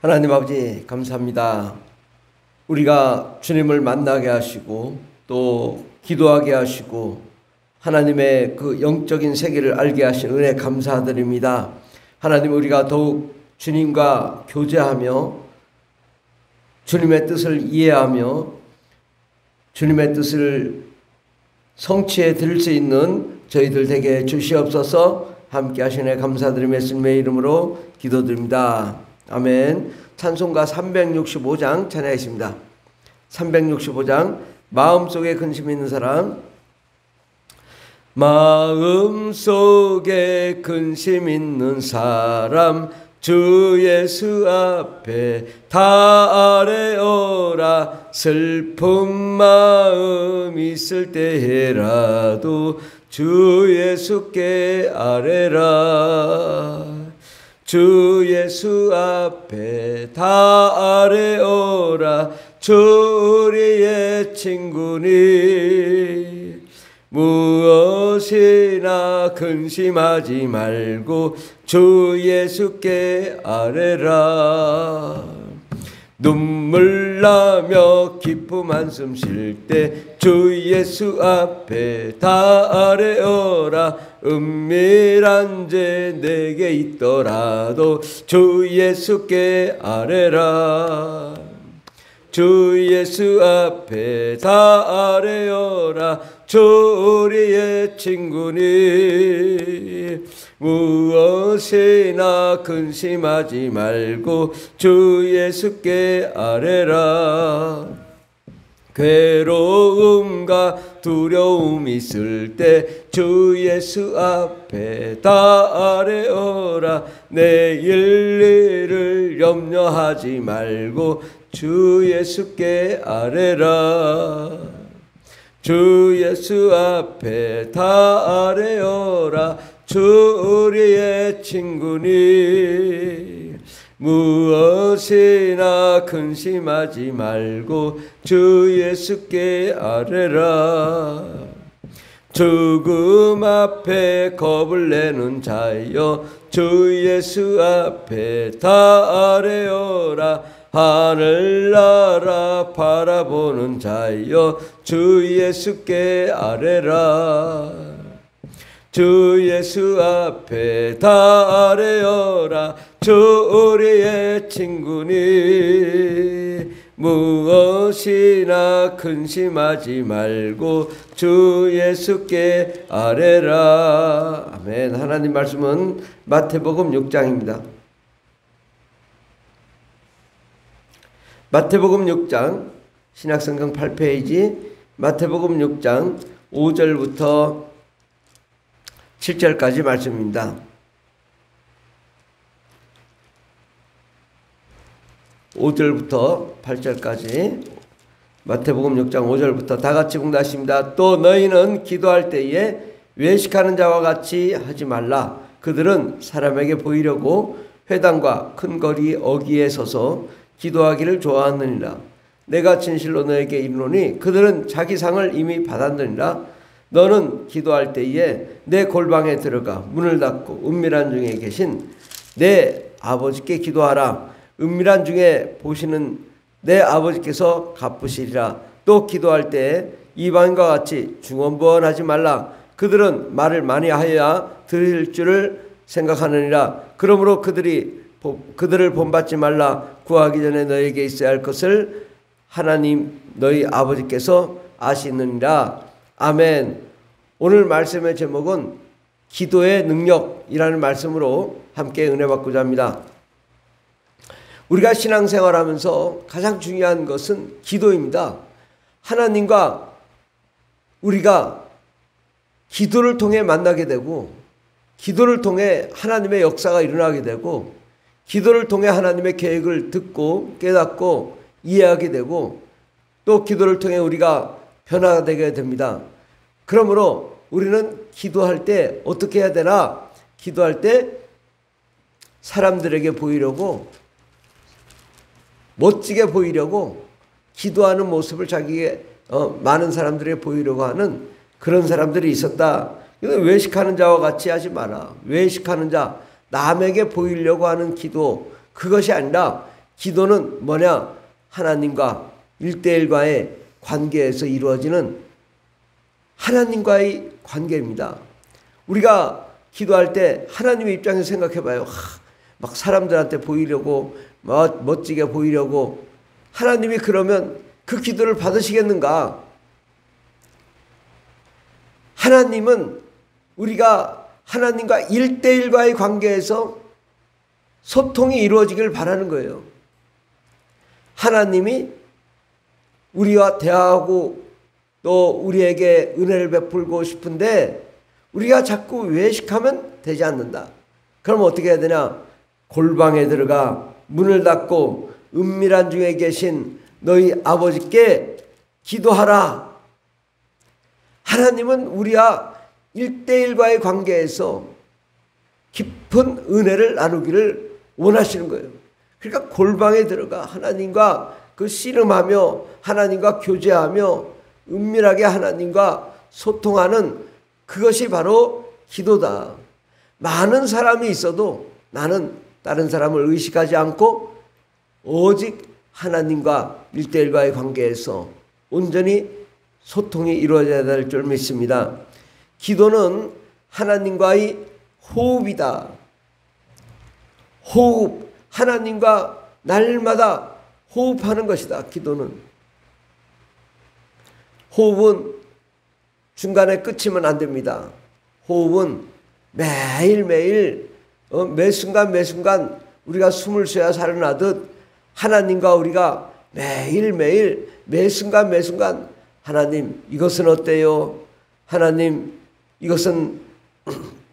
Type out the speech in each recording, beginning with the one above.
하나님 아버지 감사합니다. 우리가 주님을 만나게 하시고 또 기도하게 하시고 하나님의 그 영적인 세계를 알게 하신 은혜 감사드립니다. 하나님, 우리가 더욱 주님과 교제하며 주님의 뜻을 이해하며 주님의 뜻을 성취해 드릴 수 있는 저희들 되게 주시옵소서. 함께 하시네 감사드리며 예수님의 이름으로 기도드립니다. 아멘. 찬송가 365장 찬양하겠습니다. 365장 마음속에 근심 있는 사람. 마음속에 근심 있는 사람 주 예수 앞에 다 아뢰어라. 슬픈 마음 있을 때라도 주 예수께 아뢰라. 주 예수 앞에 다 아뢰어라. 주 우리의 친구니 무엇이나 근심하지 말고 주 예수께 아뢰라. 눈물 나며 기쁨 한숨 쉴 때 주 예수 앞에 다 아뢰어라. 은밀한 죄 내게 있더라도 주 예수께 아뢰라. 주 예수 앞에 다 아뢰어라. 주 우리의 친구니 무엇이나 근심하지 말고 주 예수께 아뢰라. 괴로움과 두려움 있을 때 주 예수 앞에 다 아뢰어라. 내일 일을 염려하지 말고 주 예수께 아뢰라. 주 예수 앞에 다 아뢰어라. 주 우리의 친구니 무엇이나 근심하지 말고 주 예수께 아뢰라. 죽음 앞에 겁을 내는 자여 주 예수 앞에 다 아뢰어라. 하늘나라 바라보는 자여 주 예수께 아뢰라. 주 예수 앞에 다 아뢰어라. 주 우리의 친구니 무엇이나 근심하지 말고 주 예수께 아뢰라. 아멘. 하나님 말씀은 마태복음 6장입니다. 마태복음 6장 신약성경 8페이지 마태복음 6장 5절부터 7절까지 말씀입니다. 5절부터 8절까지 마태복음 6장 5절부터 다 같이 공부하십니다. 또 너희는 기도할 때에 외식하는 자와 같이 하지 말라. 그들은 사람에게 보이려고 회당과 큰 거리 어귀에 서서 기도하기를 좋아하느니라. 내가 진실로 너에게 이르노니 그들은 자기 상을 이미 받았느니라. 너는 기도할 때에 내 골방에 들어가 문을 닫고 은밀한 중에 계신 내 아버지께 기도하라. 은밀한 중에 보시는 내 아버지께서 갚으시리라. 또 기도할 때 이방인과 같이 중언부언하지 말라. 그들은 말을 많이 하여야 들을 줄을 생각하느니라. 그러므로 그들을 본받지 말라. 구하기 전에 너에게 있어야 할 것을 하나님 너희 아버지께서 아시느니라. 아멘. 오늘 말씀의 제목은 기도의 능력이라는 말씀으로 함께 은혜 받고자 합니다. 우리가 신앙생활하면서 가장 중요한 것은 기도입니다. 하나님과 우리가 기도를 통해 만나게 되고 기도를 통해 하나님의 역사가 일어나게 되고 기도를 통해 하나님의 계획을 듣고 깨닫고 이해하게 되고 또 기도를 통해 우리가 변화가 되게 됩니다. 그러므로 우리는 기도할 때 어떻게 해야 되나? 기도할 때 사람들에게 보이려고 멋지게 보이려고 기도하는 모습을 자기에게 많은 사람들에게 보이려고 하는 그런 사람들이 있었다. 외식하는 자와 같이 하지 마라. 외식하는 자, 남에게 보이려고 하는 기도, 그것이 아니라 기도는 뭐냐? 하나님과 1대1과의 관계에서 이루어지는 하나님과의 관계입니다. 우리가 기도할 때 하나님의 입장에서 생각해 봐요. 막 사람들한테 보이려고, 멋지게 보이려고. 하나님이 그러면 그 기도를 받으시겠는가? 하나님은 우리가 하나님과 1대1과의 관계에서 소통이 이루어지길 바라는 거예요. 하나님이 우리와 대화하고 또 우리에게 은혜를 베풀고 싶은데 우리가 자꾸 외식하면 되지 않는다. 그럼 어떻게 해야 되냐? 골방에 들어가 문을 닫고 은밀한 중에 계신 너희 아버지께 기도하라. 하나님은 우리와 1대1과의 관계에서 깊은 은혜를 나누기를 원하시는 거예요. 그러니까 골방에 들어가 하나님과 그 씨름하며 하나님과 교제하며 은밀하게 하나님과 소통하는 그것이 바로 기도다. 많은 사람이 있어도 나는 다른 사람을 의식하지 않고 오직 하나님과 1대1과의 관계에서 온전히 소통이 이루어져야 될 줄 믿습니다. 기도는 하나님과의 호흡이다. 호흡, 하나님과 날마다 호흡하는 것이다. 기도는. 호흡은 중간에 끝이면 안 됩니다. 호흡은 매일매일 매 순간 매 순간 우리가 숨을 쉬어야 살아나듯 하나님과 우리가 매일매일 매 순간 매 순간 하나님 이것은 어때요? 하나님 이것은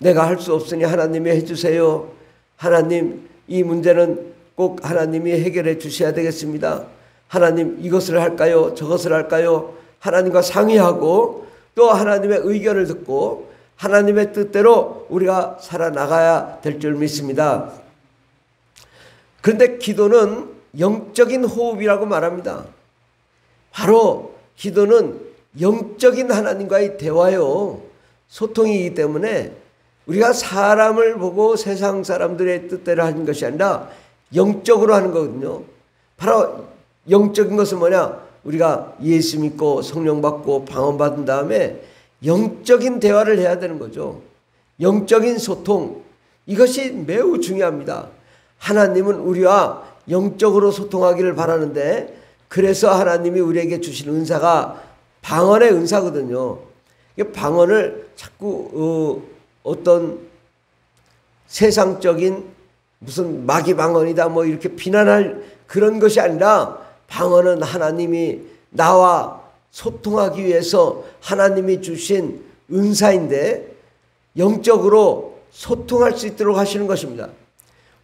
내가 할 수 없으니 하나님이 해주세요. 하나님 이 문제는 꼭 하나님이 해결해 주셔야 되겠습니다. 하나님 이것을 할까요? 저것을 할까요? 하나님과 상의하고 또 하나님의 의견을 듣고 하나님의 뜻대로 우리가 살아나가야 될 줄 믿습니다. 그런데 기도는 영적인 호흡이라고 말합니다. 바로 기도는 영적인 하나님과의 대화요. 소통이기 때문에 우리가 사람을 보고 세상 사람들의 뜻대로 하는 것이 아니라 영적으로 하는 거거든요. 바로 영적인 것은 뭐냐? 우리가 예수 믿고 성령 받고 방언 받은 다음에 영적인 대화를 해야 되는 거죠. 영적인 소통. 이것이 매우 중요합니다. 하나님은 우리와 영적으로 소통하기를 바라는데 그래서 하나님이 우리에게 주신 은사가 방언의 은사거든요. 방언을 자꾸 어떤 세상적인 무슨 마귀 방언이다 뭐 이렇게 비난할 그런 것이 아니라 방언은 하나님이 나와 소통하기 위해서 하나님이 주신 은사인데 영적으로 소통할 수 있도록 하시는 것입니다.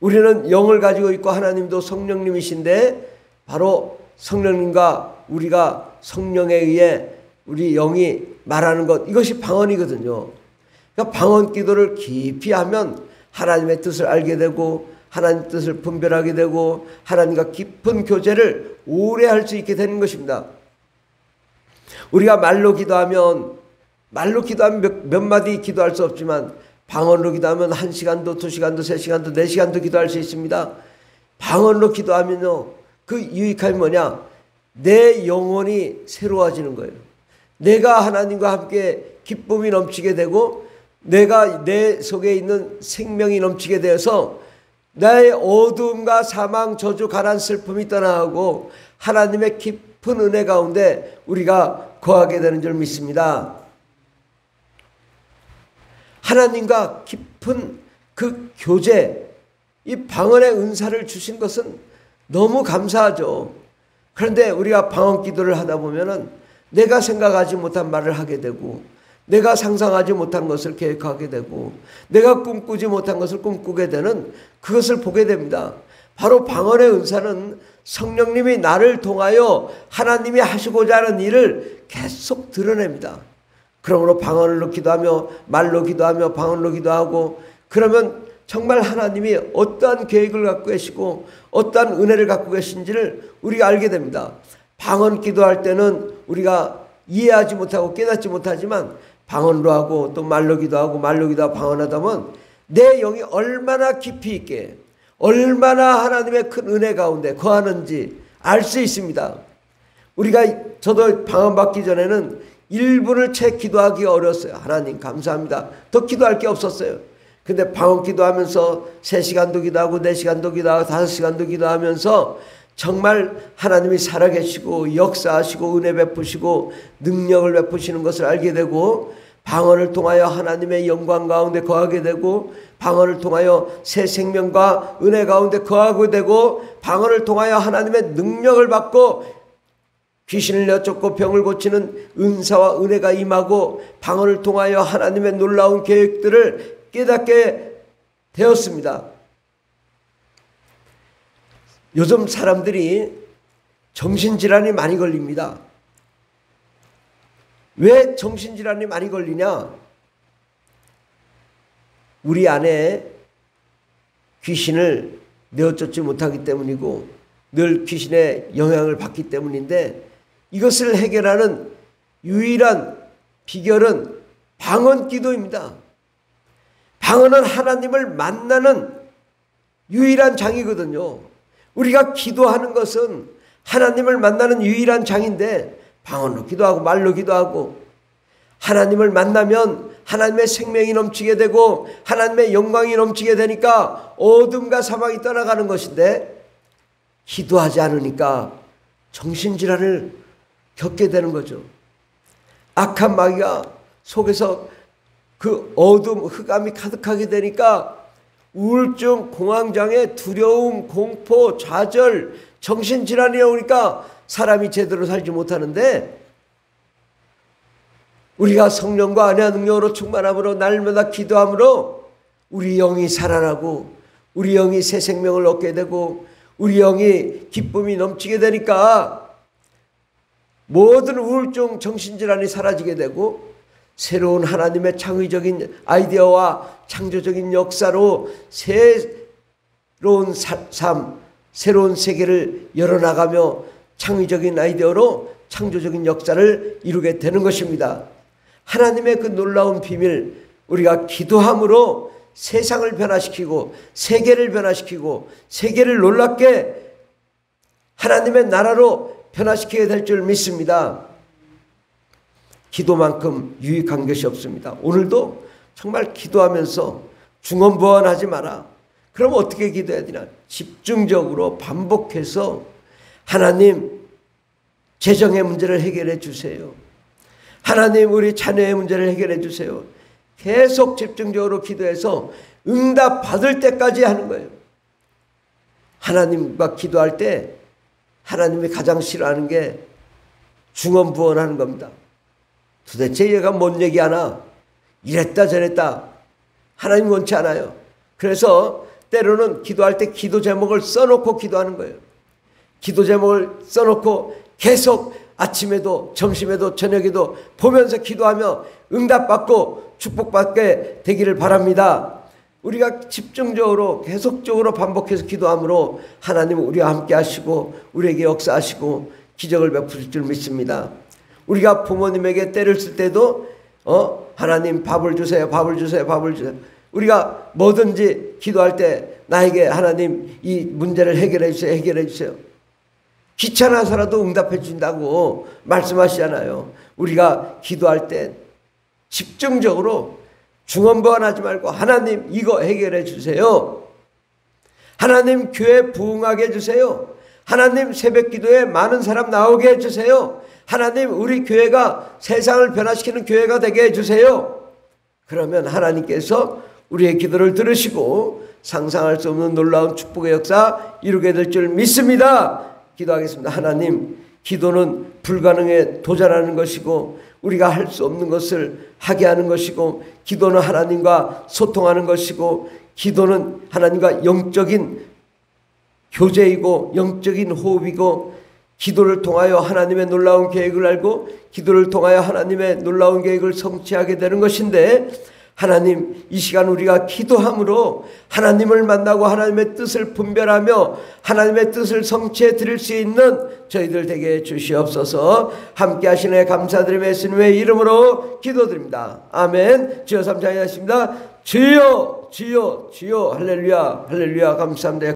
우리는 영을 가지고 있고 하나님도 성령님이신데 바로 성령님과 우리가 성령에 의해 우리 영이 말하는 것 이것이 방언이거든요. 그러니까 방언 기도를 깊이 하면 하나님의 뜻을 알게 되고 하나님의 뜻을 분별하게 되고 하나님과 깊은 교제를 오래 할 수 있게 되는 것입니다. 우리가 말로 기도하면 몇 마디 기도할 수 없지만 방언로 기도하면 1시간도 2시간도 3시간도 4시간도 기도할 수 있습니다. 방언로 기도하면요 그 유익함이 뭐냐? 내 영혼이 새로워지는 거예요. 내가 하나님과 함께 기쁨이 넘치게 되고 내가 내 속에 있는 생명이 넘치게 되어서 나의 어두움과 사망, 저주, 가난, 슬픔이 떠나가고 하나님의 깊은 은혜 가운데 우리가 거하게 되는 줄 믿습니다. 하나님과 깊은 그 교제, 이 방언의 은사를 주신 것은 너무 감사하죠. 그런데 우리가 방언 기도를 하다 보면은 내가 생각하지 못한 말을 하게 되고 내가 상상하지 못한 것을 계획하게 되고 내가 꿈꾸지 못한 것을 꿈꾸게 되는 그것을 보게 됩니다. 바로 방언의 은사는 성령님이 나를 통하여 하나님이 하시고자 하는 일을 계속 드러냅니다. 그러므로 방언으로 기도하며 말로 기도하며 방언으로 기도하고 그러면 정말 하나님이 어떠한 계획을 갖고 계시고 어떠한 은혜를 갖고 계신지를 우리가 알게 됩니다. 방언 기도할 때는 우리가 이해하지 못하고 깨닫지 못하지만 방언으로 하고 또 말로 기도하고 말로 기도하고 방언하다 보면 내 영이 얼마나 깊이 있게 얼마나 하나님의 큰 은혜 가운데 거하는지 알 수 있습니다. 저도 방언받기 전에는 1분을 채 기도하기가 어려웠어요. 하나님 감사합니다. 더 기도할 게 없었어요. 근데 방언 기도하면서 3시간도 기도하고 4시간도 기도하고 5시간도 기도하면서 정말 하나님이 살아계시고 역사하시고 은혜 베푸시고 능력을 베푸시는 것을 알게 되고, 방언을 통하여 하나님의 영광 가운데 거하게 되고, 방언을 통하여 새 생명과 은혜 가운데 거하게 되고, 방언을 통하여 하나님의 능력을 받고 귀신을 내쫓고 병을 고치는 은사와 은혜가 임하고, 방언을 통하여 하나님의 놀라운 계획들을 깨닫게 되었습니다. 요즘 사람들이 정신질환이 많이 걸립니다. 왜 정신질환이 많이 걸리냐? 우리 안에 귀신을 내어쫓지 못하기 때문이고 늘 귀신의 영향을 받기 때문인데, 이것을 해결하는 유일한 비결은 방언 기도입니다. 방언은 하나님을 만나는 유일한 장이거든요. 우리가 기도하는 것은 하나님을 만나는 유일한 장인데, 방언로 기도하고 말로 기도하고 하나님을 만나면 하나님의 생명이 넘치게 되고 하나님의 영광이 넘치게 되니까 어둠과 사망이 떠나가는 것인데, 기도하지 않으니까 정신질환을 겪게 되는 거죠. 악한 마귀가 속에서 그 어둠, 흑암이 가득하게 되니까 우울증, 공황장애, 두려움, 공포, 좌절, 정신질환이 오니까 사람이 제대로 살지 못하는데, 우리가 성령과 안의 능력으로 충만함으로 날마다 기도함으로 우리 영이 살아나고 우리 영이 새 생명을 얻게 되고 우리 영이 기쁨이 넘치게 되니까 모든 우울증, 정신질환이 사라지게 되고, 새로운 하나님의 창의적인 아이디어와 창조적인 역사로 새로운 삶, 새로운 세계를 열어나가며 창의적인 아이디어로 창조적인 역사를 이루게 되는 것입니다. 하나님의 그 놀라운 비밀, 우리가 기도함으로 세상을 변화시키고 세계를 변화시키고 세계를 놀랍게 하나님의 나라로 변화시키게 될 줄 믿습니다. 기도만큼 유익한 것이 없습니다. 오늘도 정말 기도하면서 중언부언하지 마라. 그럼 어떻게 기도해야 되나? 집중적으로 반복해서 하나님, 재정의 문제를 해결해 주세요. 하나님, 우리 자녀의 문제를 해결해 주세요. 계속 집중적으로 기도해서 응답 받을 때까지 하는 거예요. 하나님과 기도할 때 하나님이 가장 싫어하는 게 중언부언하는 겁니다. 도대체 얘가 뭔 얘기하나? 이랬다 저랬다. 하나님 원치 않아요. 그래서 때로는 기도할 때 기도 제목을 써놓고 기도하는 거예요. 기도 제목을 써놓고 계속 아침에도 점심에도 저녁에도 보면서 기도하며 응답받고 축복받게 되기를 바랍니다. 우리가 집중적으로 계속적으로 반복해서 기도함으로 하나님은 우리와 함께 하시고 우리에게 역사하시고 기적을 베푸실 줄 믿습니다. 우리가 부모님에게 때를 쓸 때도 하나님 밥을 주세요, 밥을 주세요, 밥을 주세요. 우리가 뭐든지 기도할 때 나에게 하나님 이 문제를 해결해 주세요, 해결해 주세요. 귀찮아서라도 응답해 준다고 말씀하시잖아요. 우리가 기도할 때 집중적으로 중언부언하지 말고 하나님 이거 해결해 주세요. 하나님 교회 부흥하게 해주세요. 하나님 새벽 기도에 많은 사람 나오게 해주세요. 하나님 우리 교회가 세상을 변화시키는 교회가 되게 해주세요. 그러면 하나님께서 우리의 기도를 들으시고 상상할 수 없는 놀라운 축복의 역사 이루게 될 줄 믿습니다. 기도하겠습니다. 하나님, 기도는 불가능에 도전하는 것이고 우리가 할 수 없는 것을 하게 하는 것이고, 기도는 하나님과 소통하는 것이고, 기도는 하나님과 영적인 교제이고 영적인 호흡이고, 기도를 통하여 하나님의 놀라운 계획을 알고 기도를 통하여 하나님의 놀라운 계획을 성취하게 되는 것인데, 하나님 이 시간 우리가 기도함으로 하나님을 만나고 하나님의 뜻을 분별하며 하나님의 뜻을 성취해 드릴 수 있는 저희들 되게 주시옵소서. 함께 하시네 감사드리며 예수님의 이름으로 기도드립니다. 아멘. 주여 삼창하십니다. 주여 주여 주여 할렐루야 할렐루야 감사합니다.